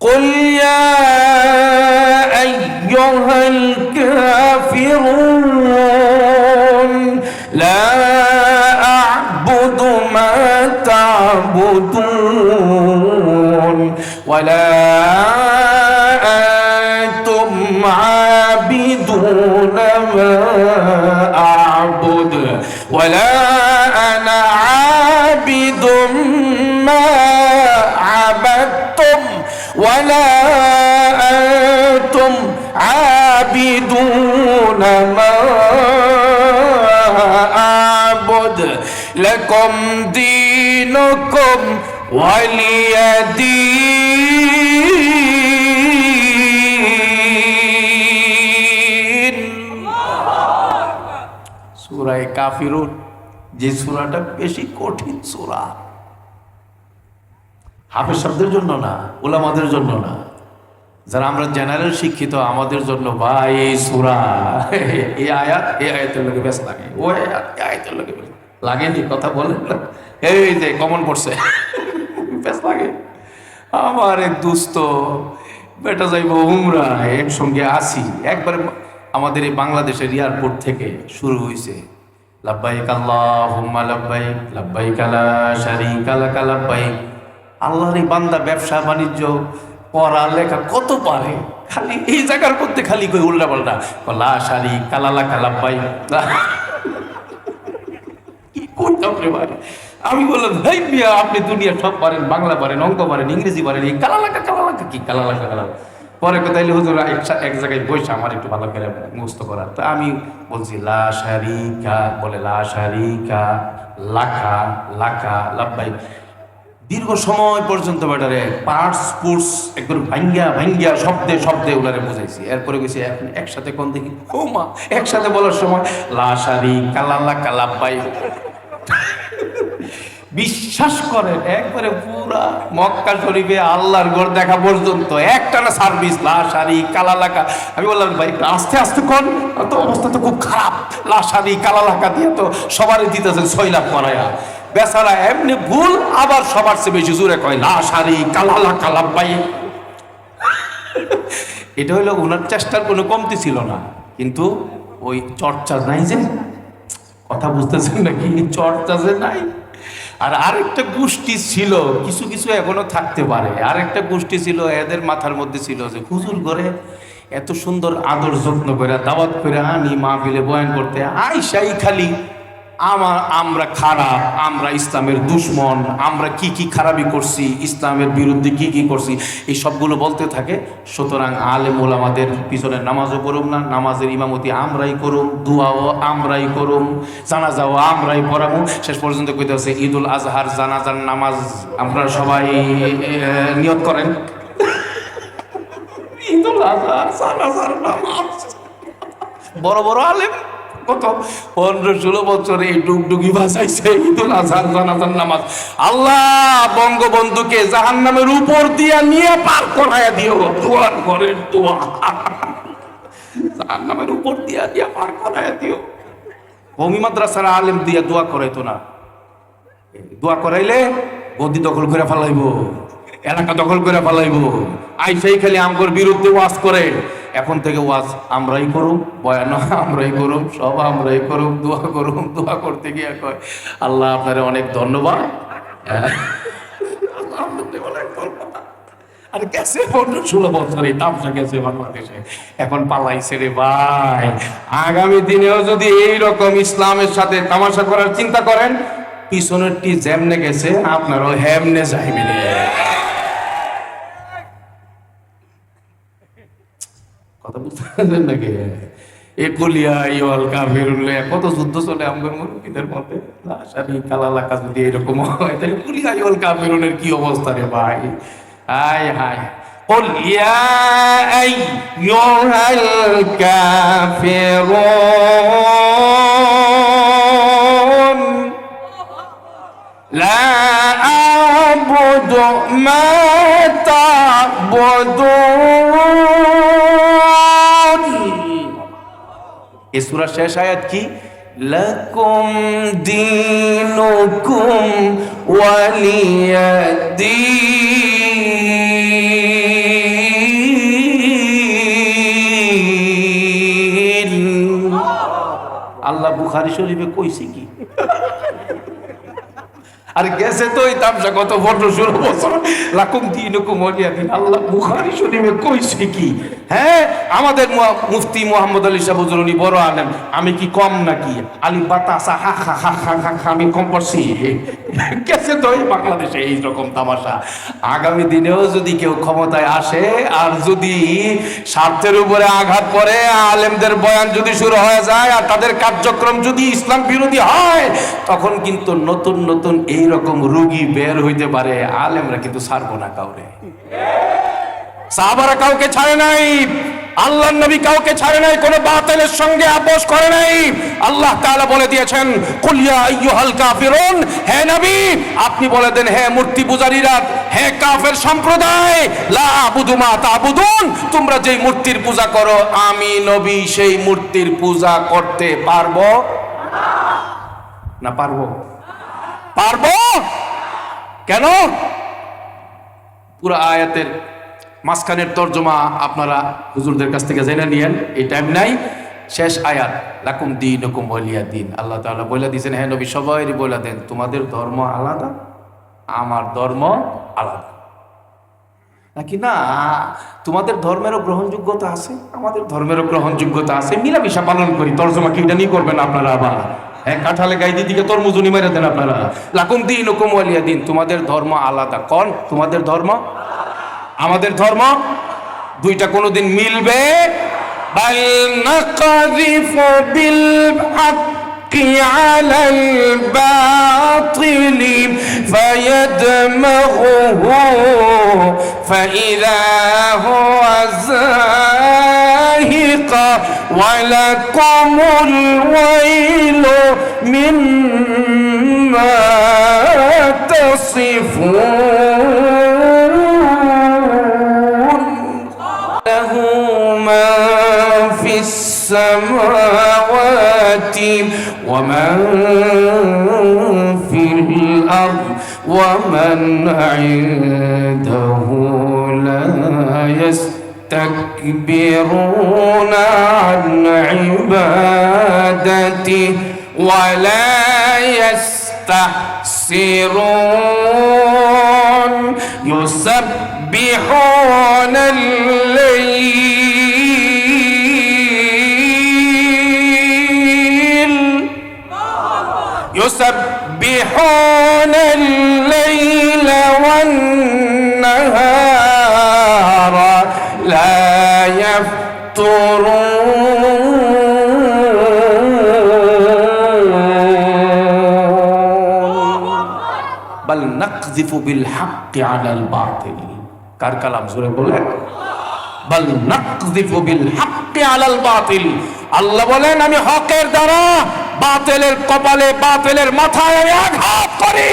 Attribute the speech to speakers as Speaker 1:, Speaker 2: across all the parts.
Speaker 1: قل يا أيها الكافرون لا أعبد ما تعبدون ولا أنتم عابدون ما أعبد ولا أنا عابد ما عبدتم ولا أنتم عابدون ما أعبد لكم دينكم ولي دين সূরা কাফিরুন যে সূরাটা বেশি কঠিন সূরা হাফেজ শব্দের জন্য না উলামাদের জন্য না যারা আমরা জেনারেল শিক্ষিত আমাদের জন্য ভাই এই সূরা এই আয়াতের লগে বেশ লাগে ওই আয়াতের লগে লাগেনি কথা বলেন না এই যে কমন পড়ছে বেশ লাগে আমার এক দোস্ত বেটা যাইব উমরা একসঙ্গে আসি একবার আমাদের এই বাংলাদেশের এয়ারপোর্ট থেকে শুরু হয়েছে লাব্বাইক আল্লাহুম্মা লাব্বাইক লাব্বাইক লা শারীকা লাক লাব্বাইক আল্লাহর এই বান্দা ব্যবসা বাণিজ্য পড়া লেখা কত পারে খালি এই জায়গার মধ্যে খালি কই উল্টা পাল্টা লা শারীকা লাক লাব্বাইক কি করতে রে ভাই আমি বললাম ভাই মিয়া আপনি দুনিয়া সব পারেন বাংলা পারেন অঙ্ক পারেন ইংরেজি পারেন এই কালালাকা কি কালালাকা পরে কোথায় হুজুর এক জায়গায় বসে আমার একটু ভালো করে মুখস্থ করার তা আমি বলছি লা শারীকা বলে লা শারীকা লাকা লাকা লাব্বাইক দীর্ঘ সময় পর্যন্ত ব্যাটারে পার্টস পুর্স একদম ভাঙ্গিয়া শব্দে শব্দে ওনারে বুঝাইছি এরপরে গেছি এখন একসাথে কোন দেখি ও মা একসাথে বলার সময় লা শারীকা লাকা লাব্বাইক বিশ্বাস করেন একবারে পুরা মক্কা শরীফে আল্লাহর ঘর দেখা পর্যন্ত একটানা সার্ভিস লা শারীকা লাকা আমি বললাম ভাই আস্তে আস্তে কোন তো অবস্থা তো খুব খারাপ লা শারীকা লাকা দিয়ে তো সবারই দিতেছেন 6 লাখ করায়া বেচারা এমনি ভুল আবার সবার চেয়ে বেশি জোরে কয় লা শারীকা লাকা লাব্বাইক এটা হলো ওনার চেষ্টার কোনো কমতি ছিল না কিন্তু ওই চর্চা নাই যে কথা বুঝতেছেন নাকি চর্চা যে নাই আর আরেকটা গোষ্ঠী ছিল কিছু কিছু এখনো থাকতে পারে আরেকটা গোষ্ঠী ছিল এদের মাথার মধ্যে ছিল যে হুজুর ঘরে এত সুন্দর আদর যত্ন করে দাওয়াত করে আনি মাহফিলে বয়ান করতে আইসাই খালি আমরা খারাপ আমরা ইসলামের দুশমন আমরা কি কি খারাপি করছি ইসলামের বিরুদ্ধে কি কি করছি এই সবগুলো বলতে থাকে সুতরাং আলেম ওলামাদের পিছনে নামাজও করুম না নামাজের ইমামতি আমরাই করুম দোয়াও আমরাই করুম জানাজাও আমরাই পড়াবো শেষ পর্যন্ত কইতে আছে ঈদুল আজহার জানাজার নামাজ আপনারা সবাই নিয়ত করেন ঈদুল আজহার জানাজার নামাজ বড় বড় আলেম কত 15-16 বছরে এই ডুগডুগি বাজাইছে ঈদুল আজহার জানাজার নামাজ আল্লাহ বঙ্গবন্ধুকে জাহান্নামের উপর দিয়া নিয়ে পার করায়া দিও দোয়া করেন দোয়া জাহান্নামের উপর দিয়া পার করায়া দিও কওমি মাদ্রাসার আলেম দিয়া দোয়া করাইতো না দোয়া করাইলে গদি দখল করে ফেলাইবো এলাকা দখল করে ফেলাইবো আইসাই খালি আমগোর বিরুদ্ধে ওয়াজ করে এখন থেকে ওয়াজ আমরাই করুম বয়ান আমরাই করুম সব আমরাই করুম দোয়া করতে গিয়ে কয় আল্লাহ আপনার অনেক ধন্যবাদ আর গেছে 15-16 বছর এই তামসা গেছে বাংলাদেশে এখন পালাইছে রে ভাই আগামী দিনেও যদি এইরকম ইসলামের সাথে তামাশা করার চিন্তা করেন পিছনেরটি যেমনে গেছে আপনারও হেমনে যাইবেন কথা বুঝতে নাকি একুলিয়া ইওয়াল কাফিরুন কত যুদ্ধ চলে আমাদের মুরব্বিদের মধ্যে লা শারীকা লাকা যদি এরকম হয় তাহলে কুলিয়া ইওয়াল কাফিরুনের কি অবস্থা রে ভাই হায় হায় قل يا أيها الكافرون لا أعبد ما تعبدون এই সূরার শেষ আয়াত কি লাকুম দীনুকুম ওয়ালিয়াদ্দীন বুখারী শরীফে কইছি কি? আর গেছে তো এই তামসা কত 15-16 বছর, লাকুম দীনুকুম ওয়ালিয়া দীন। আল্লাহ বুখারী শরীফে কইছে কি? হ্যাঁ, আমাদের মুফতি মুহাম্মদ আলী সাহেব হুজুর উনি বড় আলেম, আমি কি কম নাকি? আলী বাতাসা হা হা হা হা হা, আমি কম পড়ছি? গেছে তো এই বাংলাদেশে এইরকম তামাশা। আগামী দিনেও যদি কেউ ক্ষমতায় আসে আর যদি স্বার্থের উপরে আঘাত পড়ে, আলেমদের বয়ান যদি শুরু হয়ে যায় আর তাদের কার্যক্রম যদি ইসলাম বিরোধী হয়, তখন কিন্তু নতুন নতুন এইরকম রোগী বের হইতে পারে। আলেমরা কিন্তু ছাড়বো না কাউরে। সাহাবারা কাউকে ছাড়ে নাই, আল্লাহর নবী কাউকে ছাড়ে নাই, কোন বাতিলের সঙ্গে আপোষ করে নাই। আল্লাহ তাআলা বলে দিয়েছেন, কুল ইয়া আইয়ুহাল কাফিরুন, হে নবী আপনি বলে দেন, হে মূর্তি পূজারীরা, হে কাফের সম্প্রদায়, লা আবুদু মা তা'বুদুন, তোমরা যেই মূর্তির পূজা করো আমি নবী সেই মূর্তির পূজা করতে পারবো না? পারবো? পারবো কেন? পুরো আয়াতের মাঝখানের তর্জমা আপনারা হুজুরদের কাছ থেকে জেনে নিয়েন, এই টাইম নাই। শেষ আয়াত, লাকুম দীনুকুম ওয়ালিয়া দীন। আল্লাহ তাআলা বলে দিয়েছেন, হ্যাঁ নবী সবাইকে বলে দেন তোমাদের ধর্ম আলাদা, আমার ধর্ম আলাদা। নাকি না, তোমাদের ধর্মেরও গ্রহণযোগ্যতা আছে, আমাদের ধর্মেরও গ্রহণযোগ্যতা আছে, মিলামিশা পালন করি। তর্জমা কি এটা নিয়ে করবেন আপনারা? আবার হ্যাঁ, কাঁঠালে গাইদি দিকে তরমুজুনি মেরে দেন আপনারা। লাকুম দীনুকুম ওয়ালিয়া দীন, তোমাদের ধর্ম আলাদা। কোন তোমাদের ধর্ম? আমাদের ধর্ম। দুইটা কোনোদিন মিলবে? বাল নাকাযিফু বিল হাক্কি আলাল বাতিলি ফায়াদমাগুহু ফাইযা হুয়া যাহিকা ওয়া লাকুমুল ওয়াইলু মিম্মা তাসিফুন। السماوات ومن في الأرض ومن عنده لا يستكبرون عن عبادته ولا يستحسرون يسبحون يسبحون الليل والنهار لا يفترون بل نقذف بالحق على الباطل। কার কালাম? জোরে বলে। বল নাকযিফু বিল হাক্কি আলাল বাতিল। আল্লাহ বলেন আমি হকের দ্বারা বাতিলের কপালে, বাতিলের মাথায় আমি আঘাত করি,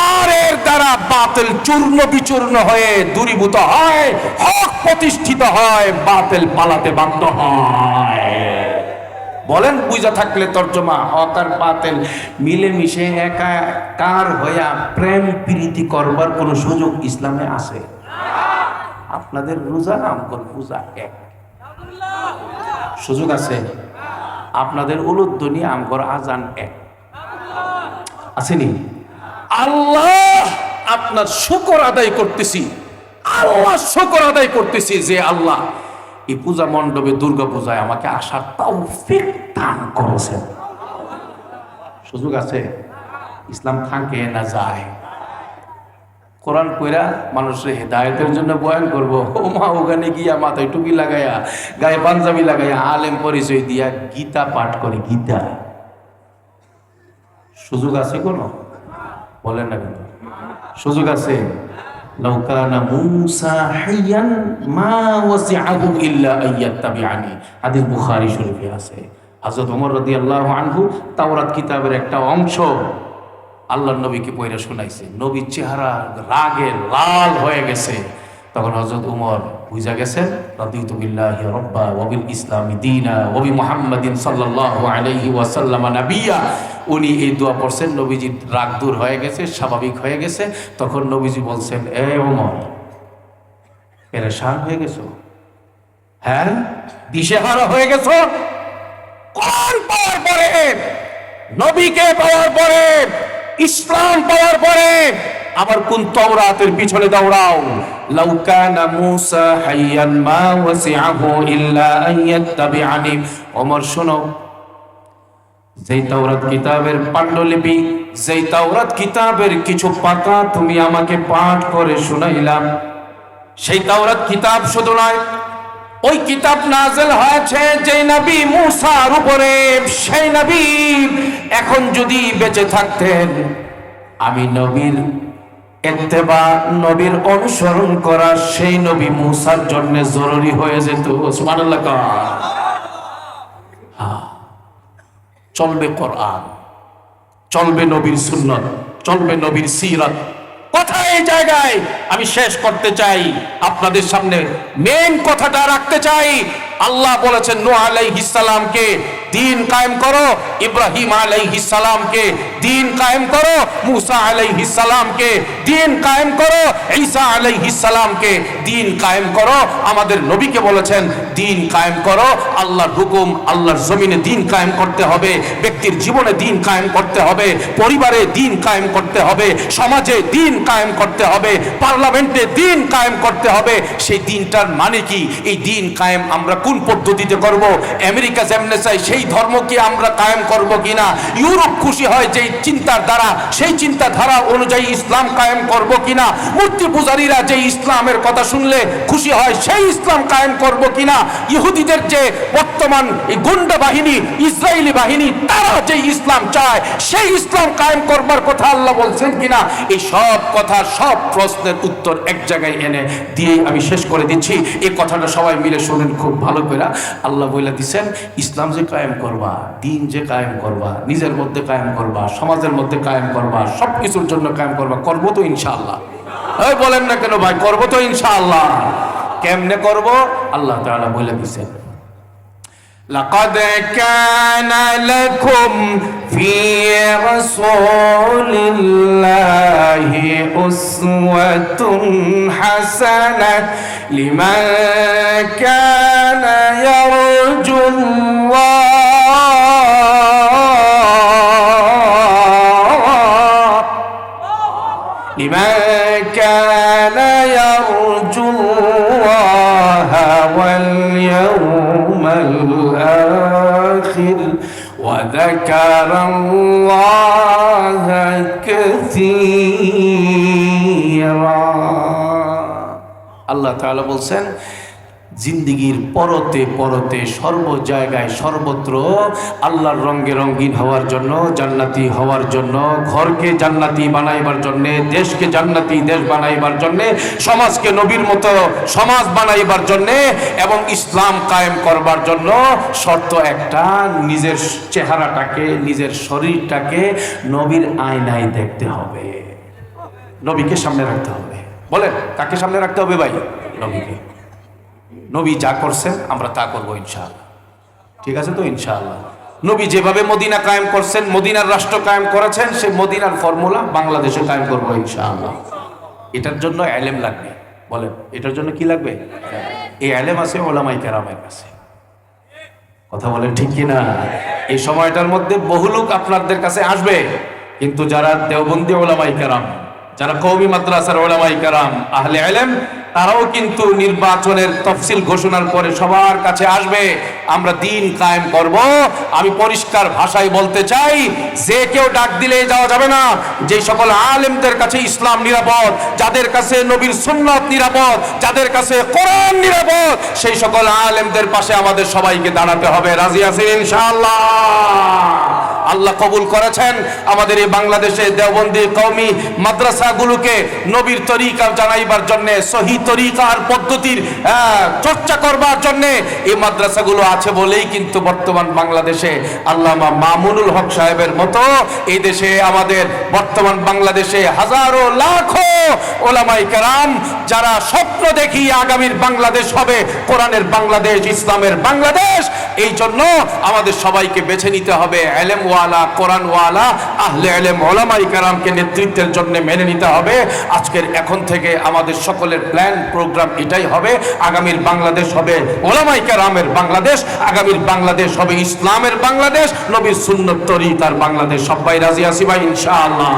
Speaker 1: আর এর দ্বারা বাতিল চূর্ণ বিচূর্ণ হয়ে দূরীভূত হয়, হক প্রতিষ্ঠিত হয়, বাতিল পালাতে বাধ্য হয়। বলেন বুঝা থাকলে তর্জমা, হক আর বাতিল মিলেমিশে একাকার হইয়া প্রেম প্রীতি করবার কোন সুযোগ ইসলামে আছে? আপনাদের রোজা আমকর পূজা এক, সুযোগ আছে? আপনাদের উলুধ্বনি আমকর আজান এক, আসেনি? আল্লাহ আপনার শুকর আদায় করতেছি, আল্লাহ শুকর আদায় করতেছি যে আল্লাহ এই পূজা মণ্ডপে দুর্গা পূজায় আমাকে আসার তৌফিক দান করেছেন। সুযোগ আছে? ইসলাম থাকে না যায়? কোরআন কইরা মানুষের হেদায়েতের জন্য বয়ান করবো, ও মা ওখানে গিয়া মাথায় টুপি লাগাইয়া গায়ে পাঞ্জাবি লাগাইয়া আলেম পরিচয় দিয়া গীতা পাঠ করে। গীতা সুযোগ আছে কোনো? বলেন না কিন্তু সুযোগ আছে? লাউ কানা মূসা হাইয়ান মা ওয়াসিআহু ইল্লা আইয়াত্তাবিআনি, হাদিস বুখারী শরীফে আছে। হযরত ওমর রাদিয়াল্লাহু আনহু তাওরাত কিতাবের একটা অংশ আল্লাহর নবীকে পড়ে শোনাইছে। নবীর চেহারা রাগে লাল হয়ে গেছে। তখন হযরত ওমর বুঝা গেছেন রাদিতু বিল্লাহি রাব্বা ওয়া বিল ইসলামি দীনা ওয়া বি মুহাম্মাদিন সাল্লাল্লাহু আলাইহি ওয়াসাল্লাম নাবিয়্যা। উনি এই দোয়া পড়ছেন, নবীজির রাগ দূর হয়ে গেছে, স্বাভাবিক হয়ে গেছে। তখন নবীজি বলছেন, এ ওমর পেরেশান হয়ে গেছো? হ্যাঁ, দিশেহারা হয়ে গেছো? কোরআন পড়ার পরে নবীকে পাওয়ার পরে, ইসলাম পাওয়ার পরে আবার কোন তাওরাতের পিছনে দৌড়াও। লাউ কানা মূসা হাইয়ান মা ওয়াসিআহু ইল্লা আন ইয়াত্তাবিআনি। ওমর শোনো, যেই তাওরাত কিতাবের পাণ্ডুলিপি, যেই তাওরাত কিতাবের কিছু পাতা তুমি আমাকে পাঠ করে শুনাইলাম, সেই তাওরাত কিতাব শুধু নয়, ওই কিতাব নাযিল হয়েছে যেই নবী মূসার উপরে। সেই নবী এখন যদি বেঁচে থাকতেন, আমি নবীর ইত্তেবা, নবীর অনুসরণ করা সেই নবী মূসার জন্য জরুরি হয়ে যেত। সুবহানাল্লাহ। চলবে কোরআন, চলবে নবীর সুন্নত, চলবে নবীর সিরাত। কথা এই জায়গায় আমি শেষ করতে চাই, আপনাদের সামনে মেন কথাটা রাখতে চাই। আল্লাহ বলেছেন নূহ আলাইহিস সালামকে দিন কায়েম করো, ইব্রাহিম আলাইহিস সালামকে দিন কায়েম করো, মূসা আলাইহিস সালামকে দিন কায়েম করো, ঈসা আলাইহিস সালামকে দিন কায়েম করো। আমাদের নবীকে বলেছেন দিন কায়েম করো। আল্লাহর হুকুম, আল্লাহর জমিনে দিন কায়েম করতে হবে, ব্যক্তির জীবনে দিন কায়েম করতে হবে, পরিবারে দিন কায়েম করতে হবে, সমাজে দিন কায়েম করতে হবে, পার্লামেন্টে দিন কায়েম করতে হবে। সেই দিনটার মানে কি? এই দিন কায়েম আমরা কোন পদ্ধতিতে করব? আমেরিকা যেমনে চাই সেই ধর্মকে আমরা কায়েম করব কিনা? ইউরোপ খুশি হয় যেই চিন্তার দ্বারা, সেই চিন্তাধারা অনুযায়ী ইসলাম কায়েম করব কিনা? মূর্তি পূজারীরা যে ইসলামের কথা শুনলে খুশি হয় সেই ইসলাম কায়েম করব কিনা? ইহুদিদের যে বর্তমান এই গুন্ডা বাহিনী, ইসরায়েলি বাহিনী, তারা যে ইসলাম চায় সেই ইসলাম কায়েম করবার কথা আল্লাহ বলছেন কিনা? এই সব কথা, সব প্রশ্নের উত্তর এক জায়গায় এনে দিয়ে আমি শেষ করে দিচ্ছি। এই কথাটা সবাই মিলে শুনেন খুব ভালো করে। আল্লাহ বলে দিচ্ছেন ইসলাম যে কায়েম করবা, দিন যে কায়েম করবা, নিজের মধ্যে কায়েম করবা, সমাজের মধ্যে কায়েম করবা, সবকিছুর জন্য কায়েম করবা। করবো তো ইনশাআল্লাহ? এই বলেন না কেন ভাই? করবো তো ইনশাআল্লাহ। কেমনে করব? আল্লাহ তাআলা বলে দিচ্ছেন লাকাদ কানা লাকুম ফি রাসূলিল্লাহি উসওয়াতুন হাসানাহ লিমান কানা ইয়ারজুল্লাহ লিমান কানা ইয়ারজুল্লাহ ওয়াল ইয়াউমাল আখির ওয়া যাকারাল্লাহা কাসীরা। আল্লাহ তাআলা বলছেন জিন্দিগির পরতে পরতে সর্ব জায়গায় সর্বত্র আল্লাহর রঙে রঙিন হওয়ার জন্য, জান্নাতি হওয়ার জন্য, ঘরকে জান্নাতি বানাইবার জন্য, দেশকে জান্নাতি দেশ বানাইবার জন্য, সমাজকে নবীর মতো সমাজ বানাইবার জন্য এবং ইসলাম কায়েম করবার জন্য শর্ত একটা, নিজের চেহারাটাকে, নিজের শরীরটাকে নবীর আয়নায় দেখতে হবে, নবীকে সামনে রাখতে হবে। বলেন কাকে সামনে রাখতে হবে ভাই? নবীকে। নবী যা করছেন আমরা তা করবো ইনশাআল্লাহ। ঠিক আছে তো ইনশাআল্লাহ? নবী যেভাবে মদিনা কায়েম করছেন, মদিনার রাষ্ট্র কায়েম করেছেন, সেই মদিনার ফর্মুলা বাংলাদেশে কায়েম করবো ইনশাআল্লাহ। এটার জন্য ইলম লাগবে। বলেন এটার জন্য কি লাগবে? এই ইলম আছে উলামায়ে কেরামের কাছে। কথা বলেন ঠিক কিনা? এই সময়টার মধ্যে বহু লোক আপনাদের কাছে আসবে, কিন্তু যারা দেওবন্দি উলামায়ে কেরাম, যারা কওমি মাদ্রাসার উলামায়ে কেরাম, আহলে ইলম, তারাও কিন্তু নির্বাচনের তফসিল ঘোষণার পরে সবার কাছে আসবে। আমরা দিন কায়েম করব। আমি পরিষ্কার ভাষায় বলতে চাই, যে কেউ ডাক দিলে যাওয়া যাবে না। যে সকল আলেমদের কাছে ইসলাম নিরাপদ, যাদের কাছে নবীর সুন্নাত নিরাপদ, যাদের কাছে কোরআন নিরাপদ, সেই সকল আলেমদের পাশে আমাদের সবাইকে দাঁড়াতে হবে। রাজি আছেন ইনশাআল্লাহ? আল্লাহ কবুল করেছেন আমাদের এই বাংলাদেশে দেওবন্দি কওমি মাদ্রাসাগুলোকে নবীর তরিকা জানাইবার জন্য, সহি তরিকার পদ্ধতির চর্চা করবার জন্য এই মাদ্রাসাগুলো আছে বলেই কিন্তু বর্তমান বাংলাদেশে আল্লামা মামুনুল হক সাহেবের মতো এই দেশে, আমাদের বর্তমান বাংলাদেশে হাজারো লাখো ওলামায়ে কেরাম যারা স্বপ্ন দেখি আগামীর বাংলাদেশ হবে কোরআনের বাংলাদেশ, ইসলামের বাংলাদেশ। এই জন্য আমাদের সবাইকে বেছে নিতে হবে ইলম ইলমওয়ালা, কোরআনওয়ালা, আহলে ইলম, উলামায়ে কেরামকে নেতৃত্বের জন্য মেনে নিতে হবে। আজকের এখন থেকে আমাদের সকলের প্ল্যান প্রোগ্রাম এটাই হবে, আগামীর বাংলাদেশ হবে উলামায়ে কেরামের বাংলাদেশ, আগামীর বাংলাদেশ হবে ইসলামের বাংলাদেশ, নবীর সুন্নত তরিকার বাংলাদেশ। সবাই রাজি আছি ভাই ইনশাআল্লাহ?